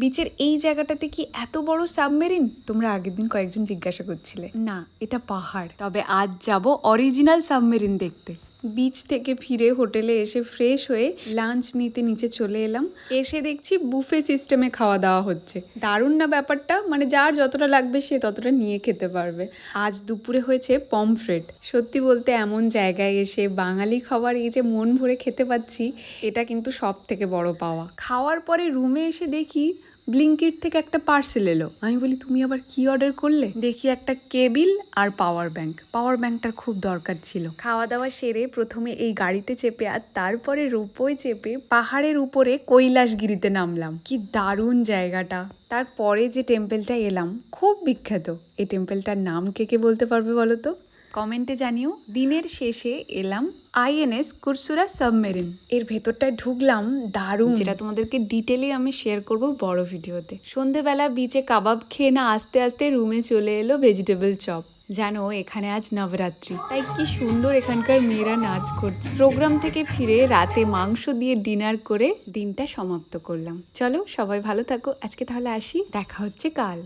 বিচের এই জায়গাটাতে কি এত বড় সাবমেরিন? তোমরা আগের দিন কয়েকজন জিজ্ঞাসা করছিলে। না, এটা পাহাড়। তবে আজ যাব অরিজিনাল সাবমেরিন দেখতে। বিচ থেকে ফিরে হোটেলে এসে ফ্রেশ হয়ে লাঞ্চ নিতে নিচে চলে এলাম। এসে দেখছি বুফে সিস্টেমে খাওয়া দাওয়া হচ্ছে। দারুণ না ব্যাপারটা? মানে যার যতটা লাগবে সে ততটা নিয়ে খেতে পারবে। আজ দুপুরে হয়েছে পমফ্রেট। সত্যি বলতে এমন জায়গায় এসে বাঙালি খাবার এই যে মন ভরে খেতে পাচ্ছি, এটা কিন্তু সব থেকে বড় পাওয়া। খাওয়ার পরে রুমে এসে দেখি ব্লিঙ্কিট থেকে একটা পার্সেল এলো। আমি বলি, তুমি আবার কি অর্ডার করলে? দেখি একটা কেবিল আর পাওয়ার ব্যাংক। পাওয়ার ব্যাংকটার খুব দরকার ছিল। খাওয়া দাওয়া সেরে প্রথমে এই গাড়িতে চেপে আর তারপরে রোপওয়ে চেপে পাহাড়ের উপরে কৈলাসগিরিতে নামলাম। কি দারুণ জায়গাটা। তারপরে যে টেম্পলটা এলাম খুব বিখ্যাত। এই টেম্পলটার নাম কে কে বলতে পারবে বলো তো? কমেন্টে জানিও। দিনের শেষে এলাম আইএনএস কুরসুরা সাবমেরিন। এর ভেতরটায় ঢুকলাম, দারুণ, যেটা তোমাদেরকে ডিটেলে আমি শেয়ার করব বড় ভিডিওতে। সন্ধেবেলা বিচে কাবাব খেয়ে না আস্তে আস্তে রুমে চলে এলো ভেজিটেবল চপ। জানো এখানে আজ নবরাত্রি, তাই কি সুন্দর এখানকার মেয়েরা নাচ করছে। প্রোগ্রাম থেকে ফিরে রাতে মাংস দিয়ে ডিনার করে দিনটা সমাপ্ত করলাম। চলো সবাই ভালো থাকো, আজকে তাহলে আসি, দেখা হচ্ছে কাল।